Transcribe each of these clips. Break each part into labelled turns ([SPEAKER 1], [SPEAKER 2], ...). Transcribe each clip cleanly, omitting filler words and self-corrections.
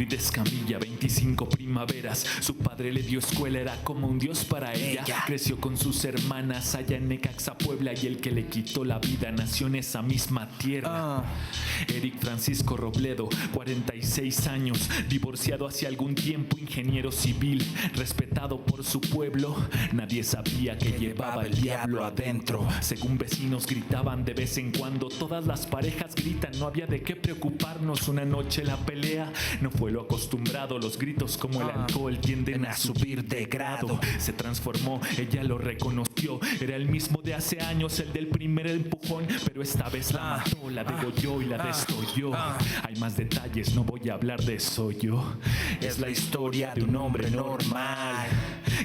[SPEAKER 1] Ingrid Escamilla, 25 primaveras. Su padre le dio escuela, era como un dios para ella. Creció con sus hermanas allá en Necaxa, Puebla, y el que le quitó la vida nació en esa misma tierra. Eric Francisco Robledo, 46 años, divorciado hace algún tiempo, ingeniero civil, respetado por su pueblo. Nadie sabía que llevaba el diablo adentro. Según vecinos gritaban de vez en cuando, todas las parejas gritan, no había de qué preocuparnos. Una noche la pelea no fue lo acostumbrado, los gritos como el alcohol tienden a subir de grado. Se transformó, ella lo reconoció, era el mismo de hace años, el del primer empujón, pero esta vez la mató, la degolló y la destolló. Hay más detalles, no voy a hablar de eso yo. Es la historia de un hombre normal,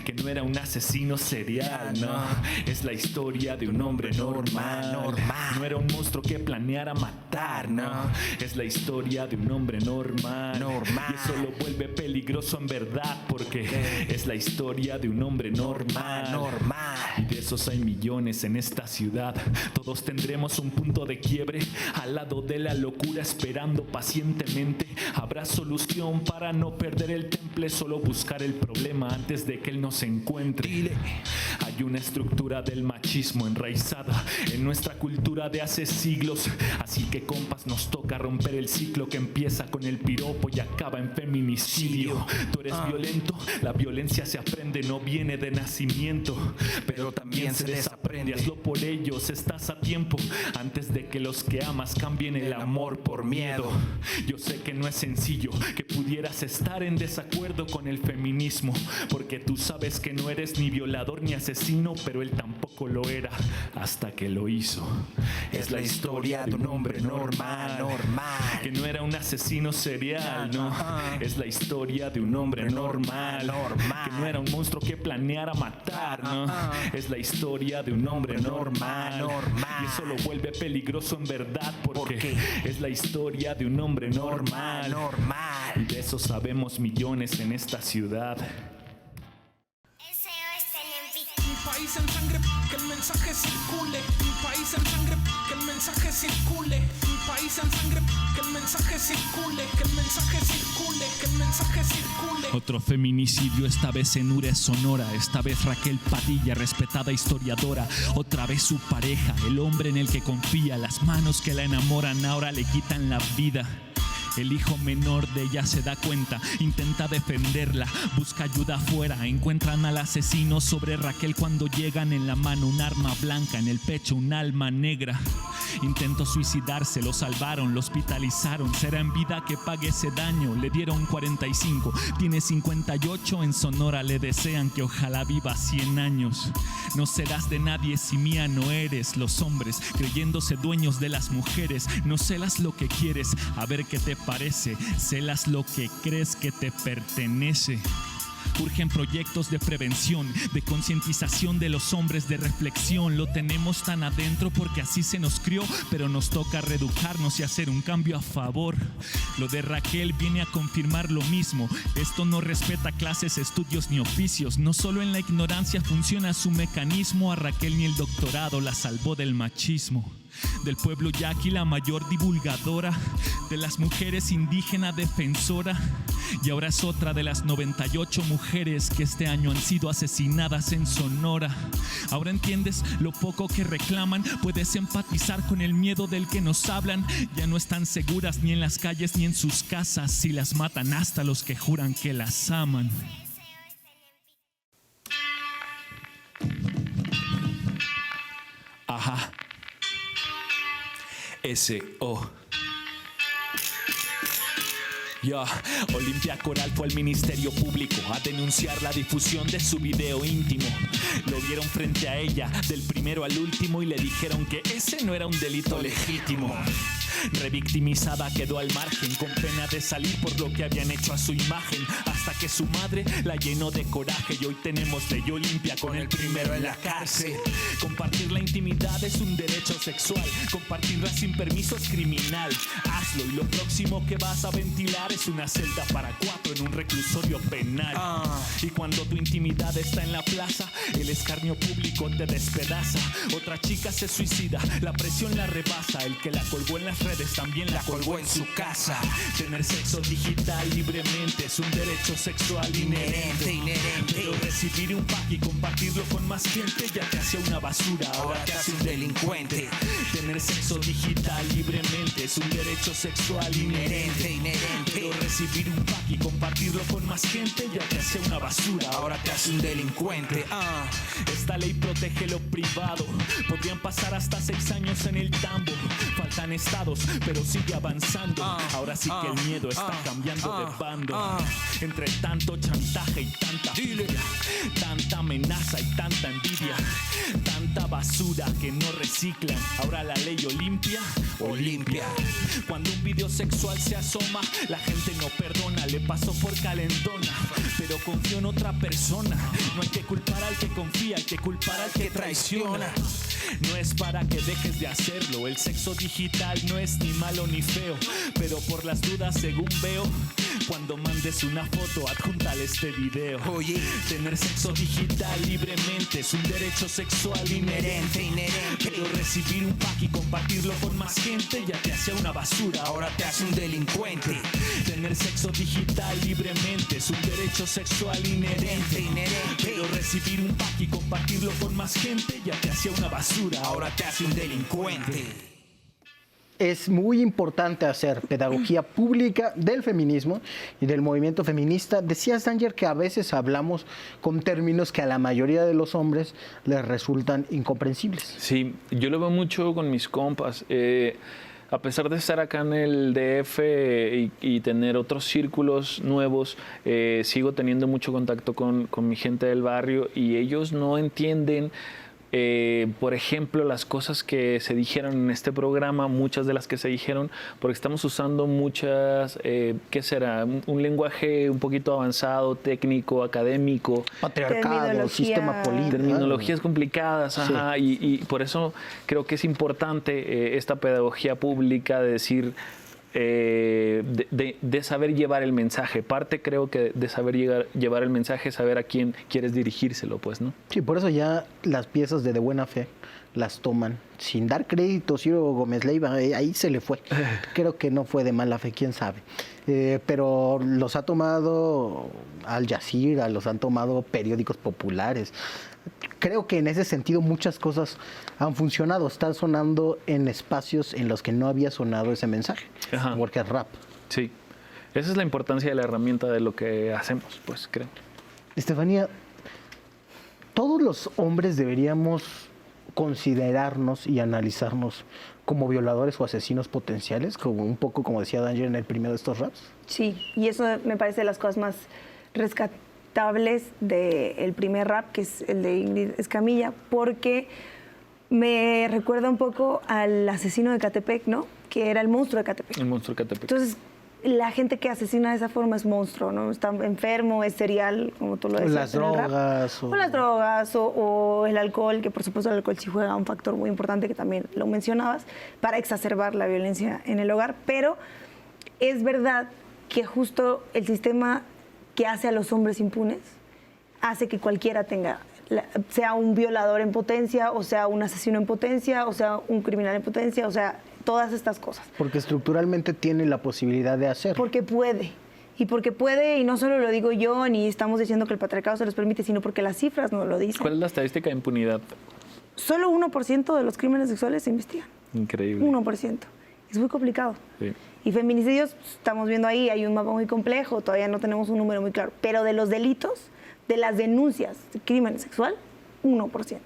[SPEAKER 1] que no era un asesino serial, no. Es la historia de un hombre normal. No era un monstruo que planeara matar, no. Es la historia de un hombre normal. Y eso lo vuelve peligroso en verdad, porque es la historia de un hombre normal. Y de esos hay millones en esta ciudad. Todos tendremos un punto de quiebre al lado de la locura, esperando pacientemente. Habrá solución para no perder el temple, solo buscar el problema antes de que él nos encuentre. Hay una estructura del machismo enraizada en nuestra cultura de hace siglos, así que compas, nos toca romper el ciclo que empieza con el piropo y acaba en feminicidio. Tú eres violento, la violencia se aprende, no viene de nacimiento, pero también se desaprende. Hazlo por ellos, estás a tiempo, antes de que los que amas cambien el amor por miedo. Yo sé que no es sencillo, que pudieras estar en desacuerdo con el feminismo, porque tú sabes que no eres ni violador ni asesino, pero él tampoco lo era hasta que lo hizo. Es la historia de un hombre normal, que no era un asesino serial, no. Es la historia de un hombre normal, que no era un monstruo que planeara matar, no. Es la historia de un hombre normal, y eso lo vuelve peligroso en verdad, porque es la historia de un hombre normal. Y de eso sabemos millones en esta ciudad.
[SPEAKER 2] Mi país en sangre, que el mensaje circule. Mi país en sangre, que el mensaje circule. Mi país en sangre, que el mensaje circule. Que el mensaje circule, que el mensaje circule.
[SPEAKER 1] Otro feminicidio, esta vez en Ures, Sonora. Esta vez Raquel Padilla, respetada historiadora. Otra vez su pareja, el hombre en el que confía. Las manos que la enamoran ahora le quitan la vida. El hijo menor de ella se da cuenta, intenta defenderla, busca ayuda afuera. Encuentran al asesino sobre Raquel cuando llegan, en la mano un arma blanca, en el pecho un alma negra. Intentó suicidarse, lo salvaron, lo hospitalizaron. Será en vida que pague ese daño. Le dieron 45, tiene 58. En Sonora le desean que ojalá viva 100 años. No serás de nadie si mía no eres. Los hombres creyéndose dueños de las mujeres. No celas lo que quieres, a ver qué te parece. Celas lo que crees que te pertenece. Urgen proyectos de prevención, de concientización de los hombres, de reflexión. Lo tenemos tan adentro porque así se nos crió, pero nos toca reeducarnos y hacer un cambio a favor. Lo de Raquel viene a confirmar lo mismo. Esto no respeta clases, estudios ni oficios. No solo en la ignorancia funciona su mecanismo. A Raquel ni el doctorado la salvó del machismo. Del pueblo yaqui la mayor divulgadora, de las mujeres indígena defensora, y ahora es otra de las 98 mujeres que este año han sido asesinadas en Sonora. Ahora entiendes lo poco que reclaman, puedes empatizar con el miedo del que nos hablan. Ya no están seguras ni en las calles ni en sus casas, si las matan hasta los que juran que las aman. Ajá. S.O. Olimpia Coral fue al Ministerio Público a denunciar la difusión de su video íntimo. Lo vieron frente a ella, del primero al último, y le dijeron que ese no era un delito legítimo. Revictimizada quedó al margen, con pena de salir por lo que habían hecho a su imagen, hasta que su madre la llenó de coraje. Y hoy tenemos ley Olimpia con el primero en la cárcel. Compartir la intimidad es un derecho sexual, compartirla sin permiso es criminal. Hazlo y lo próximo que vas a ventilar es una celda para 4 en un reclusorio penal. Y cuando tu intimidad está en la plaza, el escarnio público te despedaza. Otra chica se suicida, la presión la rebasa. El que la colgó en las redes, también la colgó en su casa. Tener sexo digital libremente es un derecho sexual inherente. Pero recibir un pack y compartirlo con más gente ya te hace una basura, ahora te hace un delincuente. Tener sexo digital libremente es un derecho sexual inherente. Pero recibir un pack y compartirlo con más gente ya te hace una basura, ahora te hace un delincuente. Esta ley protege lo privado. Podrían pasar hasta 6 años en el tambo. Faltan estados, pero sigue avanzando. Ahora sí que el miedo está cambiando de bando. Entre tanto chantaje y tanta furia, tanta amenaza y tanta envidia, tanta basura que no reciclan. Ahora la ley Olimpia. Cuando un video sexual se asoma, la gente no perdona. Le pasó por calentona, pero confió en otra persona. No hay que culpar al que confía, hay que culpar al que traiciona. No es para que dejes de hacerlo. El sexo digital no es ni malo ni feo, pero por las dudas, según veo, cuando mandes una foto, adjúntale este video. Oye, tener sexo digital libremente es un derecho sexual inherente. Pero recibir un pack y compartirlo con más gente ya te hace una basura, ahora te hace un delincuente. Tener sexo digital libremente es un derecho sexual inherente. Pero recibir un pack y compartirlo con más gente ya te hace una basura, ahora te hace un delincuente.
[SPEAKER 3] Es muy importante hacer pedagogía pública del feminismo y del movimiento feminista. Decías, Danger, que a veces hablamos con términos que a la mayoría de los hombres les resultan incomprensibles.
[SPEAKER 4] Sí, yo lo veo mucho con mis compas. A pesar de estar acá en el DF y tener otros círculos nuevos, sigo teniendo mucho contacto con mi gente del barrio y ellos no entienden, por ejemplo, las cosas que se dijeron en este programa, muchas de las que se dijeron, porque estamos usando muchas, ¿qué será? Un lenguaje un poquito avanzado, técnico, académico.
[SPEAKER 3] Patriarcado, sistema político.
[SPEAKER 4] Terminologías complicadas, ajá, sí. Y por eso creo que es importante esta pedagogía pública de decir, de saber llevar el mensaje. Parte creo que de saber llevar el mensaje es saber a quién quieres dirigírselo, pues, ¿no?
[SPEAKER 3] Sí, por eso ya las piezas de buena fe las toman sin dar crédito. Ciro Gómez Leiva, ahí se le fue. Creo que no fue de mala fe, quién sabe. Pero los ha tomado Al Jazeera, los han tomado periódicos populares. Creo que en ese sentido muchas cosas han funcionado. Están sonando en espacios en los que no había sonado ese mensaje. Ajá. Porque es rap.
[SPEAKER 4] Sí. Esa es la importancia de la herramienta de lo que hacemos, pues, creo.
[SPEAKER 3] Estefanía, todos los hombres deberíamos considerarnos y analizarnos como violadores o asesinos potenciales, como un poco como decía Danger en el primero de estos raps.
[SPEAKER 5] Sí, y eso me parece de las cosas más rescatables del primer rap, que es el de Ingrid Escamilla, porque me recuerda un poco al asesino de Catepec, ¿no? Que era el monstruo de Catepec.
[SPEAKER 4] El monstruo de Catepec.
[SPEAKER 5] Entonces, la gente que asesina de esa forma es monstruo, ¿no? Está enfermo, es serial, como tú lo decías.
[SPEAKER 3] Las drogas.
[SPEAKER 5] O las drogas, o el alcohol, que por supuesto el alcohol sí juega un factor muy importante, que también lo mencionabas, para exacerbar la violencia en el hogar. Pero es verdad que justo el sistema que hace a los hombres impunes hace que cualquiera sea un violador en potencia, o sea un asesino en potencia, o sea un criminal en potencia, o sea todas estas cosas.
[SPEAKER 3] Porque estructuralmente tiene la posibilidad de hacerlo.
[SPEAKER 5] Porque puede. Y no solo lo digo yo, ni estamos diciendo que el patriarcado se los permite, sino porque las cifras nos lo dicen.
[SPEAKER 4] ¿Cuál es la estadística de impunidad?
[SPEAKER 5] Solo 1% de los crímenes sexuales se investigan.
[SPEAKER 4] Increíble.
[SPEAKER 5] 1%. Es muy complicado.
[SPEAKER 4] Sí.
[SPEAKER 5] Y feminicidios, estamos viendo ahí, hay un mapa muy complejo, todavía no tenemos un número muy claro. Pero de los delitos, de las denuncias de crimen sexual, 1%.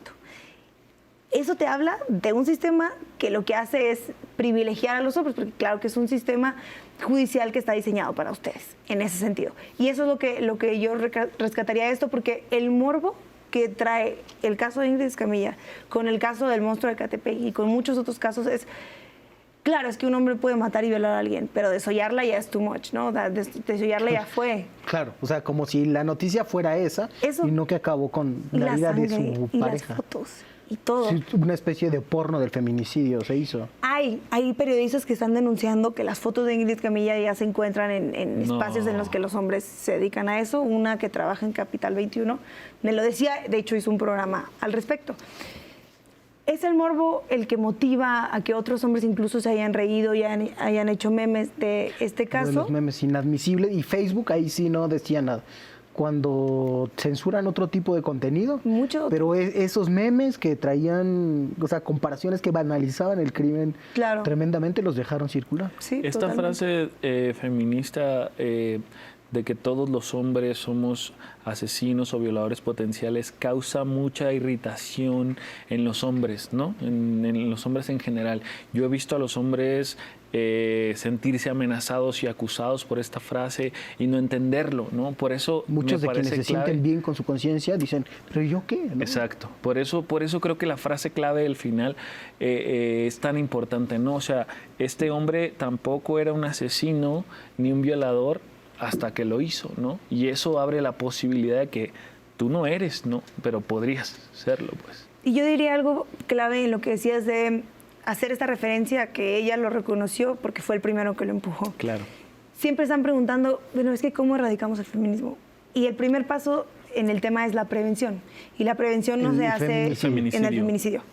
[SPEAKER 5] Eso te habla de un sistema que lo que hace es privilegiar a los hombres, porque claro que es un sistema judicial que está diseñado para ustedes, en ese sentido. Y eso es lo que yo rescataría de esto, porque el morbo que trae el caso de Ingrid Escamilla, con el caso del monstruo de Catepec y con muchos otros casos es... Claro, es que un hombre puede matar y violar a alguien, pero desollarla ya es too much, ¿no? Desollarla ya fue.
[SPEAKER 3] Claro, o sea, como si la noticia fuera esa y no que acabó con la vida de su pareja.
[SPEAKER 5] Y las fotos y todo.
[SPEAKER 3] Sí, una especie de porno del feminicidio se hizo.
[SPEAKER 5] Hay periodistas que están denunciando que las fotos de Ingrid Escamilla ya se encuentran en espacios en los que los hombres se dedican a eso. Una que trabaja en Capital 21 me lo decía, de hecho hizo un programa al respecto. ¿Es el morbo el que motiva a que otros hombres incluso se hayan reído y hayan hecho memes de este caso?
[SPEAKER 3] De los memes inadmisibles. Y Facebook ahí sí no decía nada. Cuando censuran otro tipo de contenido, pero esos memes que traían, o sea, comparaciones que banalizaban el crimen tremendamente, los dejaron circular.
[SPEAKER 5] Sí,
[SPEAKER 4] esta frase feminista de que todos los hombres somos asesinos o violadores potenciales causa mucha irritación en los hombres, ¿no? En los hombres en general. Yo he visto a los hombres sentirse amenazados y acusados por esta frase y no entenderlo, ¿no? Por eso
[SPEAKER 3] muchos de quienes se sienten bien con su conciencia dicen, ¿pero yo qué? ¿No?
[SPEAKER 4] Exacto. Por eso creo que la frase clave del final es tan importante, ¿no? O sea, este hombre tampoco era un asesino ni un violador hasta que lo hizo, ¿no? Y eso abre la posibilidad de que tú no eres, ¿no? Pero podrías serlo, pues.
[SPEAKER 5] Y yo diría algo clave en lo que decías de hacer esta referencia, que ella lo reconoció porque fue el primero que lo empujó.
[SPEAKER 4] Claro.
[SPEAKER 5] Siempre están preguntando, bueno, es que ¿cómo erradicamos el feminismo? Y el primer paso en el tema es la prevención. Y la prevención no se hace en el feminicidio.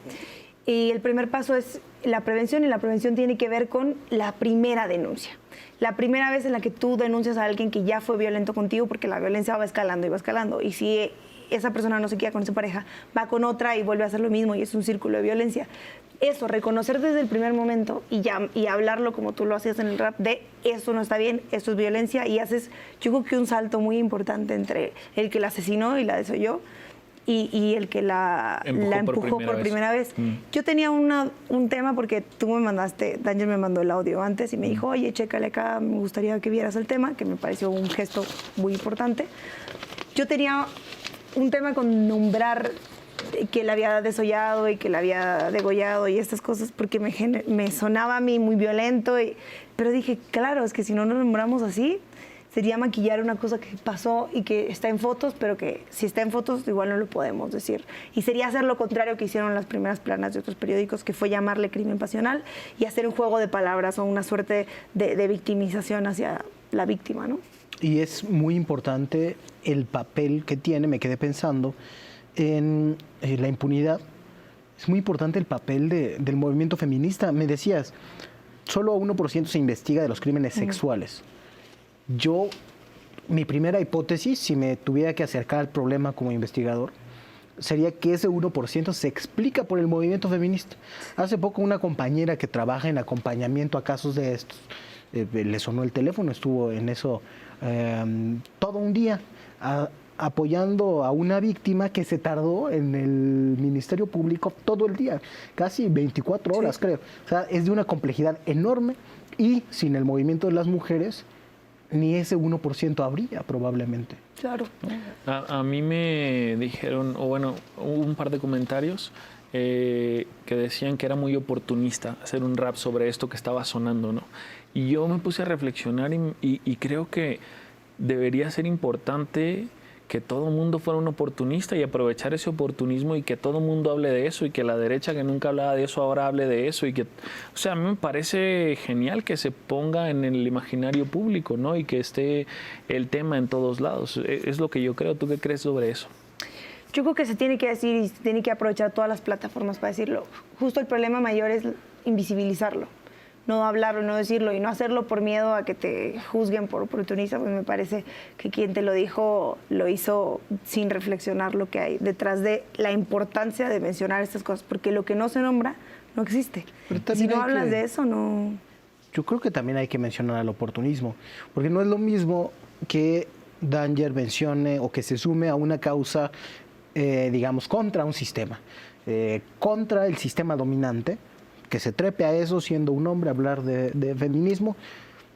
[SPEAKER 5] Y el primer paso es la prevención, y la prevención tiene que ver con la primera denuncia. La primera vez en la que tú denuncias a alguien que ya fue violento contigo, porque la violencia va escalando y va escalando. Y si esa persona no se queda con su pareja, va con otra y vuelve a hacer lo mismo, y es un círculo de violencia. Eso, reconocer desde el primer momento y hablarlo como tú lo hacías en el rap, de eso no está bien, esto es violencia, y haces, yo creo que un salto muy importante entre el que la asesinó y la desolló y el que la empujó por primera vez. Yo tenía un tema, porque tú me mandaste, Danger me mandó el audio antes y me dijo, oye, chécale acá, me gustaría que vieras el tema, que me pareció un gesto muy importante. Yo tenía un tema con nombrar que la había desollado y que la había degollado y estas cosas, porque me sonaba a mí muy violento, pero dije, claro, es que si no nos nombramos así, sería maquillar una cosa que pasó y que está en fotos, pero que si está en fotos igual no lo podemos decir. Y sería hacer lo contrario que hicieron las primeras planas de otros periódicos, que fue llamarle crimen pasional y hacer un juego de palabras o una suerte de victimización hacia la víctima, ¿no?
[SPEAKER 3] Y es muy importante el papel que tiene, me quedé pensando, en la impunidad. Es muy importante el papel del movimiento feminista. Me decías, solo 1% se investiga de los crímenes sexuales. Mi primera hipótesis, si me tuviera que acercar al problema como investigador, sería que ese 1% se explica por el movimiento feminista. Hace poco una compañera que trabaja en acompañamiento a casos de estos, le sonó el teléfono, estuvo en eso todo un día, apoyando a una víctima que se tardó en el Ministerio Público todo el día, casi 24 horas, creo. O sea, es de una complejidad enorme, y sin el movimiento de las mujeres, ni ese 1% habría probablemente.
[SPEAKER 5] Claro.
[SPEAKER 4] A mí me dijeron, o bueno, hubo un par de comentarios que decían que era muy oportunista hacer un rap sobre esto que estaba sonando, ¿no? Y yo me puse a reflexionar y creo que debería ser importante que todo el mundo fuera un oportunista y aprovechar ese oportunismo, y que todo el mundo hable de eso, y que la derecha, que nunca hablaba de eso, ahora hable de eso, y que, o sea, a mí me parece genial que se ponga en el imaginario público, ¿no? Y que esté el tema en todos lados. Es lo que yo creo. ¿Tú qué crees sobre eso?
[SPEAKER 5] Yo creo que se tiene que decir y se tiene que aprovechar todas las plataformas para decirlo. Justo el problema mayor es invisibilizarlo, no hablarlo, no decirlo, y no hacerlo por miedo a que te juzguen por oportunista. Pues me parece que quien te lo dijo lo hizo sin reflexionar lo que hay detrás de la importancia de mencionar estas cosas, porque lo que no se nombra no existe. Si no hablas de eso, no...
[SPEAKER 3] Yo creo que también hay que mencionar el oportunismo, porque no es lo mismo que Danger mencione o que se sume a una causa, digamos, contra un sistema, contra el sistema dominante, que se trepe a eso siendo un hombre, hablar de feminismo.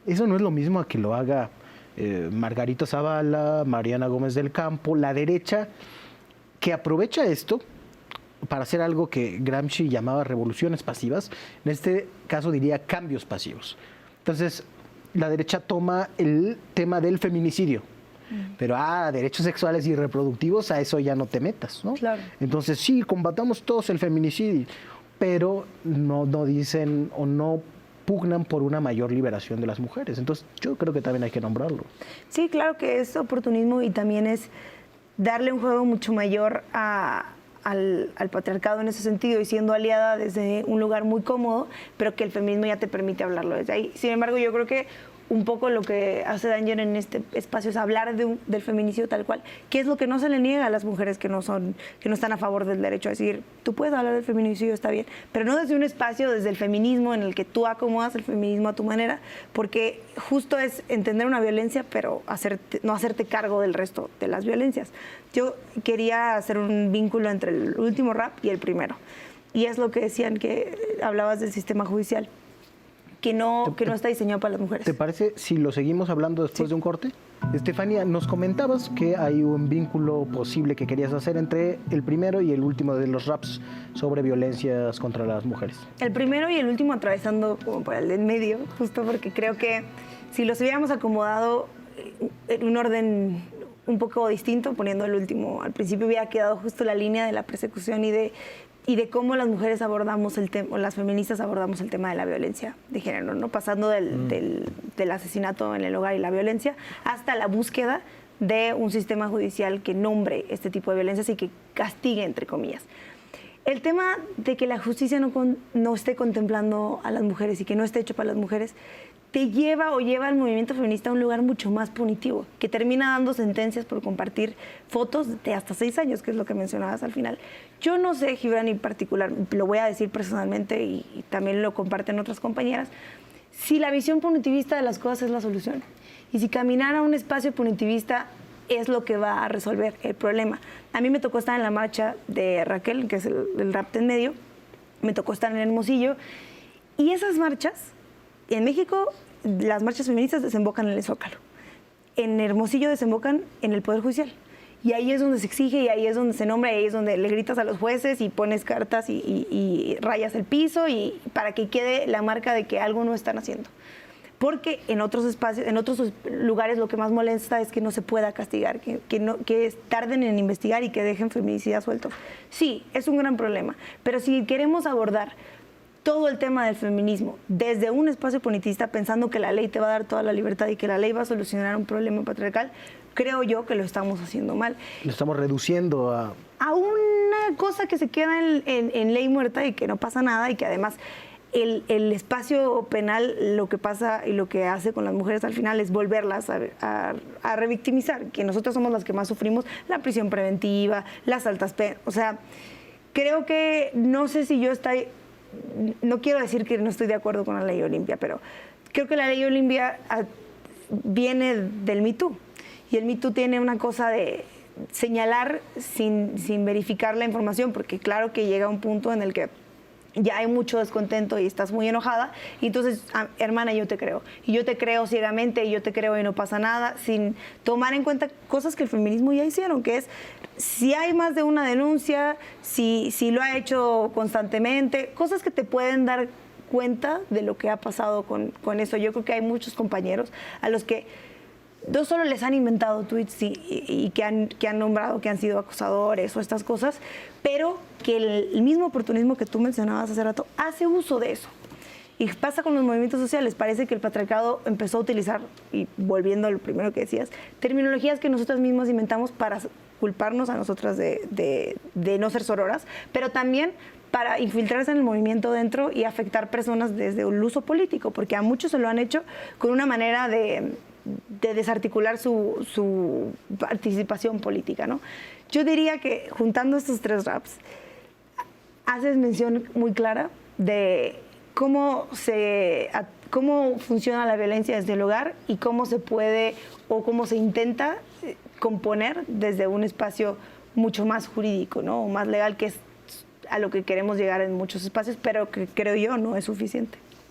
[SPEAKER 3] Eso no es lo mismo a que lo haga Margarita Zavala, Mariana Gómez del Campo, la derecha, que aprovecha esto para hacer algo que Gramsci llamaba revoluciones pasivas. En este caso diría cambios pasivos. Entonces, la derecha toma el tema del feminicidio, pero derechos sexuales y reproductivos, a eso ya no te metas, ¿no?
[SPEAKER 5] Claro.
[SPEAKER 3] Entonces, sí, combatamos todos el feminicidio, pero no dicen o no pugnan por una mayor liberación de las mujeres. Entonces, yo creo que también hay que nombrarlo.
[SPEAKER 5] Sí, claro que es oportunismo, y también es darle un juego mucho mayor a al patriarcado en ese sentido y siendo aliada desde un lugar muy cómodo, pero que el feminismo ya te permite hablarlo desde ahí. Sin embargo, yo creo que un poco lo que hace Danger en este espacio es hablar del feminicidio tal cual, que es lo que no se le niega a las mujeres que no están a favor del derecho a decir, tú puedes hablar del feminicidio, está bien, pero no desde un espacio, desde el feminismo en el que tú acomodas el feminismo a tu manera, porque justo es entender una violencia, pero no hacerte cargo del resto de las violencias. Yo quería hacer un vínculo entre el último rap y el primero, y es lo que decían, que hablabas del sistema judicial, que no está diseñado para las mujeres.
[SPEAKER 3] ¿Te parece si lo seguimos hablando después de un corte? Estefanía, nos comentabas que hay un vínculo posible que querías hacer entre el primero y el último de los raps sobre violencias contra las mujeres.
[SPEAKER 5] El primero y el último atravesando como por el del medio, justo porque creo que si los hubiéramos acomodado en un orden un poco distinto, poniendo el último al principio, hubiera quedado justo la línea de la persecución y de cómo las mujeres abordamos el tema, o las feministas abordamos el tema de la violencia de género, ¿no? Pasando del asesinato en el hogar y la violencia hasta la búsqueda de un sistema judicial que nombre este tipo de violencias y que castigue, entre comillas. El tema de que la justicia no esté contemplando a las mujeres y que no esté hecho para las mujeres te lleva al movimiento feminista a un lugar mucho más punitivo, que termina dando sentencias por compartir fotos de hasta 6 años, que es lo que mencionabas al final. Yo no sé, Gibran, en particular, lo voy a decir personalmente y también lo comparten otras compañeras, si la visión punitivista de las cosas es la solución y si caminar a un espacio punitivista es lo que va a resolver el problema. A mí me tocó estar en la marcha de Raquel, que es el rap en medio, me tocó estar en Hermosillo, y esas marchas, en México, las marchas feministas desembocan en el Zócalo. En Hermosillo desembocan en el Poder Judicial. Y ahí es donde se exige, y ahí es donde se nombra, y ahí es donde le gritas a los jueces y pones cartas y rayas el piso y para que quede la marca de que algo no están haciendo. Porque en otros espacios, en otros lugares lo que más molesta es que no se pueda castigar, que tarden en investigar y que dejen feminicidas sueltos. Sí, es un gran problema. Pero si queremos abordar todo el tema del feminismo desde un espacio punitista, pensando que la ley te va a dar toda la libertad y que la ley va a solucionar un problema patriarcal, creo yo que lo estamos haciendo mal.
[SPEAKER 3] Lo estamos reduciendo a
[SPEAKER 5] una cosa que se queda en ley muerta y que no pasa nada, y que además el espacio penal lo que pasa y lo que hace con las mujeres al final es volverlas a revictimizar, que nosotras somos las que más sufrimos la prisión preventiva, las altas penas. O sea, creo que no sé si yo estoy... No quiero decir que no estoy de acuerdo con la ley Olimpia, pero creo que la ley Olimpia viene del Me Too. Y el Me Too tiene una cosa de señalar sin verificar la información, porque claro que llega un punto en el que ya hay mucho descontento y estás muy enojada, y entonces, hermana, yo te creo. Y yo te creo ciegamente, y yo te creo y no pasa nada, sin tomar en cuenta cosas que el feminismo ya hicieron, que es, si hay más de una denuncia, si lo ha hecho constantemente, cosas que te pueden dar cuenta de lo que ha pasado con eso. Yo creo que hay muchos compañeros a los que no solo les han inventado tweets y que han nombrado que han sido acosadores o estas cosas, pero que el mismo oportunismo que tú mencionabas hace rato hace uso de eso. Y pasa con los movimientos sociales. Parece que el patriarcado empezó a utilizar, y volviendo a lo primero que decías, terminologías que nosotras mismas inventamos para culparnos a nosotras de no ser sororas, pero también para infiltrarse en el movimiento dentro y afectar personas desde el uso político, porque a muchos se lo han hecho con una manera de desarticular su participación política, ¿no? Yo diría que juntando estos 3 raps, haces mención muy clara de cómo funciona la violencia desde el hogar y cómo se puede o cómo se intenta componer desde un espacio mucho más jurídico, ¿no? O más legal, que es a lo que queremos llegar en muchos espacios, pero que creo yo no es suficiente.